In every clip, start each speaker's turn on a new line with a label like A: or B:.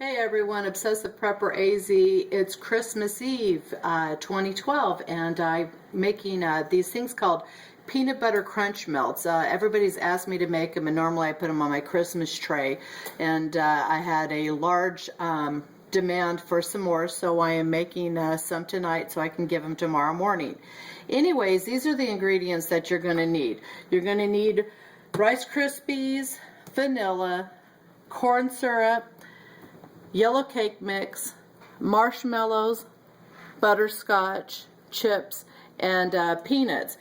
A: Hey everyone, Obsessive Prepper AZ. It's Christmas Eve 2012 and I'm making these things called peanut butter crunch melts. Everybody's asked me to make them and normally I put them on my Christmas tray, and I had a large demand for some more, so I am making some tonight so I can give them tomorrow morning. Anyways, these are the ingredients that you're going to need. You're going to need Rice Krispies, vanilla, corn syrup, yellow cake mix, marshmallows, butterscotch, chips, and peanuts,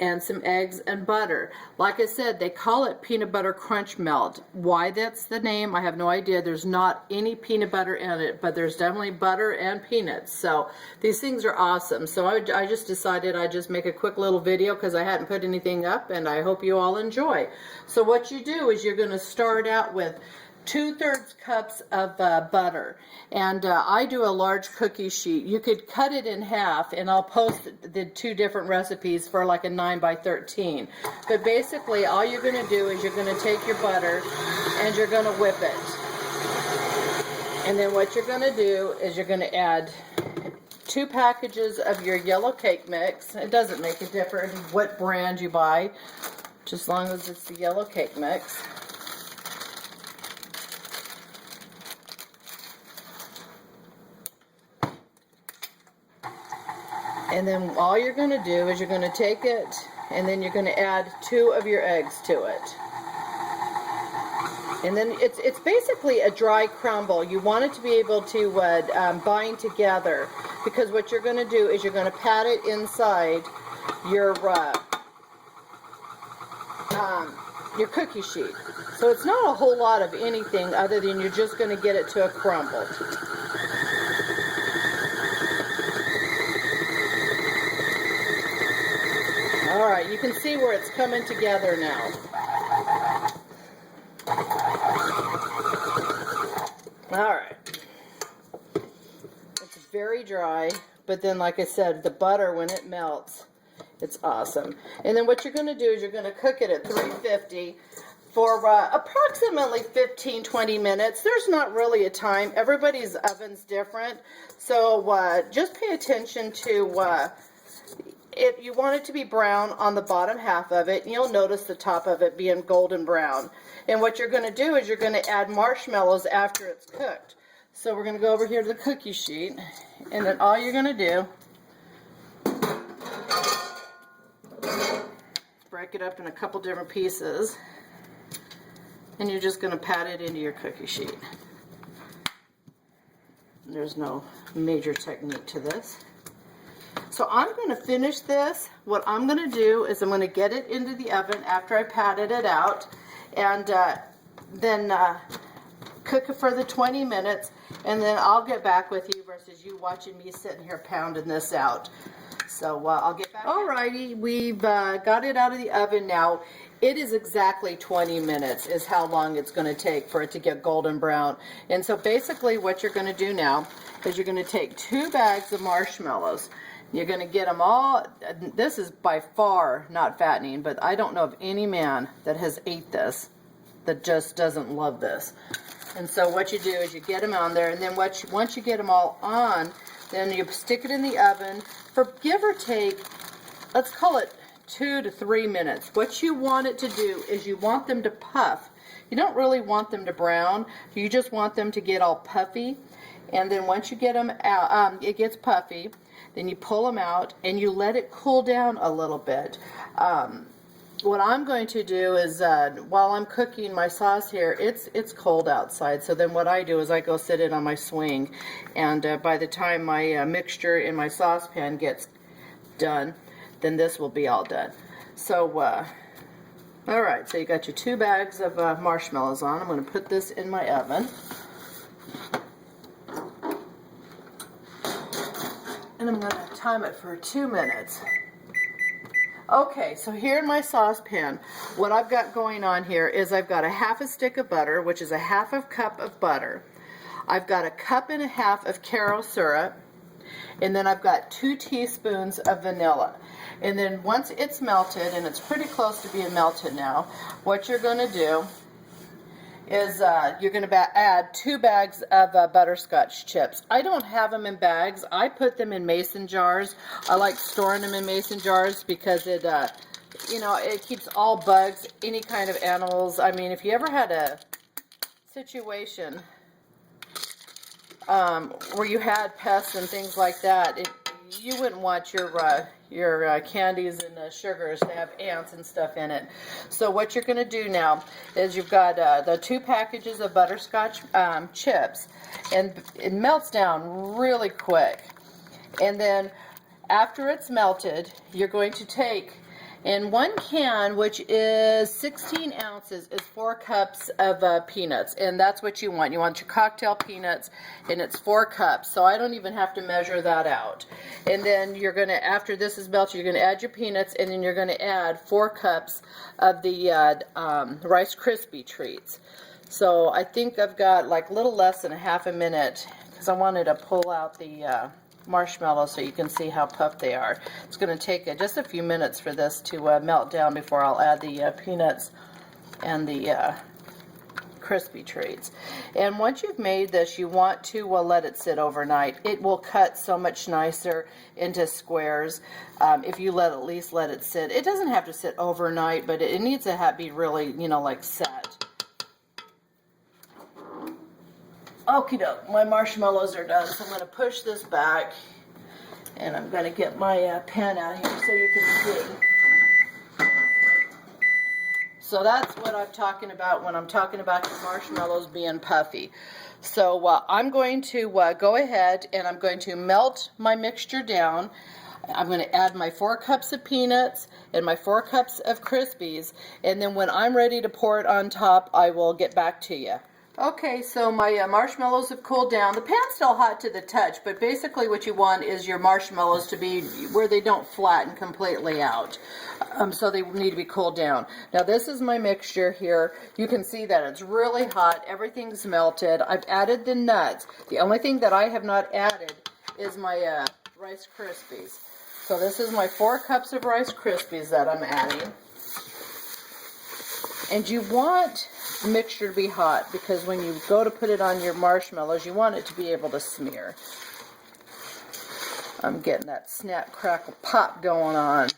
A: and some eggs and butter. Like I said, they call it peanut butter crunch melt. Why that's the name, I have no idea. There's not any peanut butter in it, but there's definitely butter and peanuts. So these things are awesome. So I just decided I'd just make a quick little video because I hadn't put anything up, and I hope you all enjoy. So what you do is you're going to start out with 2/3 cups of butter, and I do a large cookie sheet. You could cut it in half, and I'll post the two different recipes for like a 9 by 13. But basically all you're going to do is you're going to take your butter and you're going to whip it, and then what you're going to do is you're going to add 2 packages of your yellow cake mix. It doesn't make a difference what brand you buy, just as long as it's the yellow cake mix. And then all you're going to do is you're going to take it and then you're going to add 2 of your eggs to it. And then it's basically a dry crumble. You want it to be able to bind together, because what you're going to do is you're going to pat it inside your cookie sheet. So it's not a whole lot of anything other than you're just going to get it to a crumble. Alright, you can see where it's coming together now. Alright. It's very dry, but then like I said, the butter, when it melts, it's awesome. And then what you're going to do is you're going to cook it at 350 for approximately 15-20 minutes. There's not really a time. Everybody's oven's different, so just pay attention to if you want it to be brown on the bottom half of it, you'll notice the top of it being golden brown. And what you're going to do is you're going to add marshmallows after it's cooked. So we're going to go over here to the cookie sheet, and then all you're going to do, break it up in a couple different pieces, and you're just going to pat it into your cookie sheet. There's no major technique to this. So I'm going to finish this. What I'm going to do is I'm going to get it into the oven after I patted it out, and then cook it for the 20 minutes, and then I'll get back with you versus you watching me sitting here pounding this out. So I'll get back. Alrighty, we've got it out of the oven now. It is exactly 20 minutes is how long it's going to take for it to get golden brown. And so basically what you're going to do now is you're going to take 2 bags of marshmallows. You're going to get them all. This is by far not fattening, but I don't know of any man that has ate this that just doesn't love this. And so what you do is you get them on there, and then once you get them all on, then you stick it in the oven for give or take, let's call it 2 to 3 minutes. What you want it to do is you want them to puff. You don't really want them to brown. You just want them to get all puffy. And then once you get them out, it gets puffy, then you pull them out and you let it cool down a little bit. What I'm going to do is while I'm cooking my sauce here, it's cold outside, so then what I do is I go sit it on my swing, and by the time my mixture in my saucepan gets done, then this will be all done. So alright, so you got your 2 bags of marshmallows on. I'm going to put this in my oven. And I'm going to time it for 2 minutes. Okay, so here in my saucepan, what I've got going on here is I've got a 1/2 stick of butter, which is a 1/2 cup of butter. I've got a 1.5 cups of caramel syrup, and then I've got 2 teaspoons of vanilla. And then once it's melted, and it's pretty close to being melted now, what you're going to do is you're going to add 2 bags of butterscotch chips. I don't have them in bags. I put them in mason jars. I like storing them in mason jars because it, you know, it keeps all bugs, any kind of animals. I mean, if you ever had a situation where you had pests and things like that, you wouldn't want your candies and sugars to have ants and stuff in it. So what you're going to do now is you've got the 2 packages of butterscotch chips, and it melts down really quick. And then after it's melted, you're going to take in 1 can, which is 16 ounces, is 4 cups of peanuts. And that's what you want. You want your cocktail peanuts, and it's 4 cups. So I don't even have to measure that out. And then you're going to, after this is melted, you're going to add your peanuts, and then you're going to add 4 cups of the Rice Krispie treats. So I think I've got like a little less than a half a minute, because I wanted to pull out the marshmallows so you can see how puffed they are. It's going to take just a few minutes for this to melt down before I'll add the peanuts and the crispy treats. And once you've made this, you want to let it sit overnight. It will cut so much nicer into squares if you at least let it sit. It doesn't have to sit overnight, but it needs to be really, you know, like set. Okie doke, my marshmallows are done, so I'm going to push this back, and I'm going to get my pen out here so you can see. So that's what I'm talking about when I'm talking about your marshmallows being puffy. So I'm going to go ahead and I'm going to melt my mixture down. I'm going to add my 4 cups of peanuts and my 4 cups of Krispies, and then when I'm ready to pour it on top, I will get back to you. Okay, so my marshmallows have cooled down. The pan's still hot to the touch, but basically what you want is your marshmallows to be where they don't flatten completely out. So they need to be cooled down. Now this is my mixture here. You can see that it's really hot. Everything's melted. I've added the nuts. The only thing that I have not added is my Rice Krispies. So this is my 4 cups of Rice Krispies that I'm adding. And you want the mixture to be hot, because when you go to put it on your marshmallows, you want it to be able to smear. I'm getting that snap, crackle, pop going on.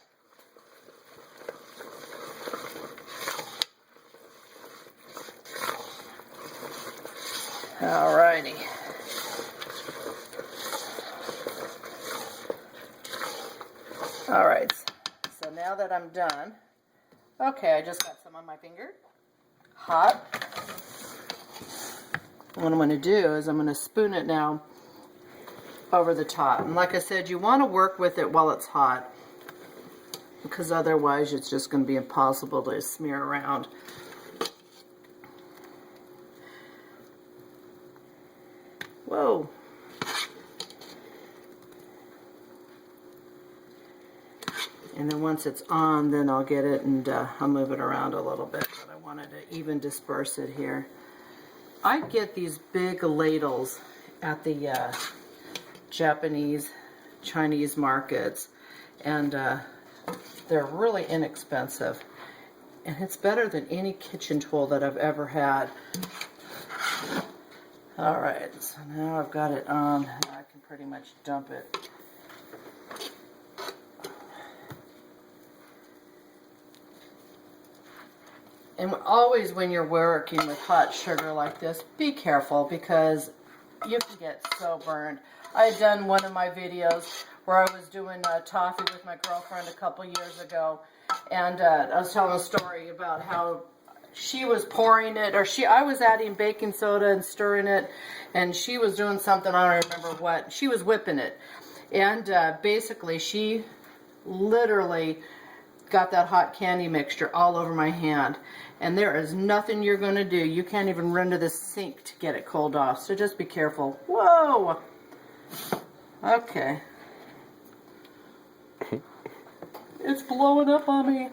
A: Alrighty. Alright, so now that I'm done, okay, I just got some on my finger. Hot. What I'm going to do is I'm going to spoon it now over the top. And like I said, you want to work with it while it's hot, because otherwise it's just going to be impossible to smear around. Whoa. And then once it's on, then I'll get it and I'll move it around a little bit. But I wanted to even disperse it here. I get these big ladles at the Japanese, Chinese markets, and they're really inexpensive. And it's better than any kitchen tool that I've ever had. Alright, so now I've got it on. I can pretty much dump it. And always when you're working with hot sugar like this, be careful, because you can get so burned. I had done one of my videos where I was doing toffee with my girlfriend a couple years ago, and I was telling a story about how she was pouring it, or I was adding baking soda and stirring it, and she was doing something, I don't remember what. She was whipping it, and basically she literally got that hot candy mixture all over my hand. And there is nothing you're going to do. You can't even run to the sink to get it cooled off. So just be careful. Whoa! Okay. It's blowing up on me.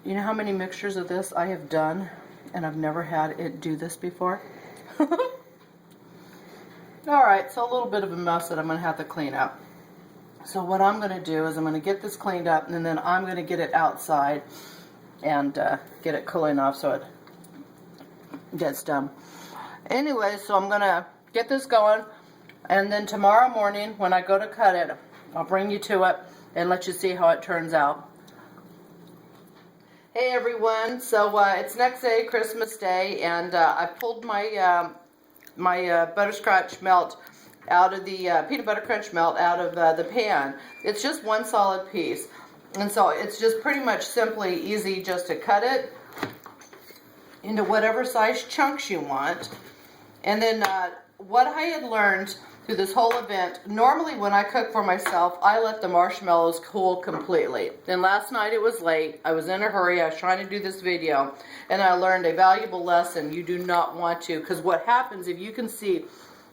A: You know how many mixtures of this I have done, and I've never had it do this before? Alright, so a little bit of a mess that I'm going to have to clean up. So what I'm going to do is I'm going to get this cleaned up, and then I'm going to get it outside and get it cooling off so it gets done. Anyway, so I'm going to get this going, and then tomorrow morning when I go to cut it, I'll bring you to it and let you see how it turns out. Hey everyone, so it's next day, Christmas Day, and I pulled my butterscotch melt out of the peanut butter crunch melt out of the pan. It's just one solid piece, and so it's just pretty much simply easy just to cut it into whatever size chunks you want. And then what I had learned through this whole event, normally when I cook for myself, I let the marshmallows cool completely. Then last night it was late, I was in a hurry, I was trying to do this video, and I learned a valuable lesson. You do not want to, because what happens, if you can see,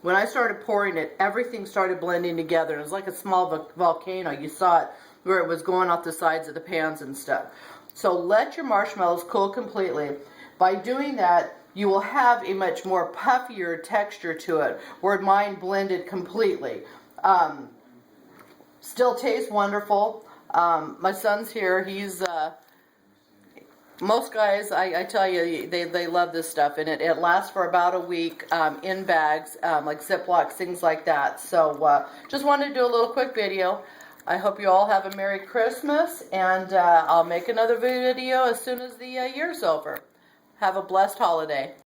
A: when I started pouring it, everything started blending together. It was like a small volcano. You saw it where it was going off the sides of the pans and stuff. So let your marshmallows cool completely. By doing that, you will have a much more puffier texture to it, where mine blended completely. Still tastes wonderful. My son's here. He's most guys, I tell you, they love this stuff, and it lasts for about a week in bags, like Ziplocs, things like that. So just wanted to do a little quick video. I hope you all have a Merry Christmas, and I'll make another video as soon as the year's over. Have a blessed holiday.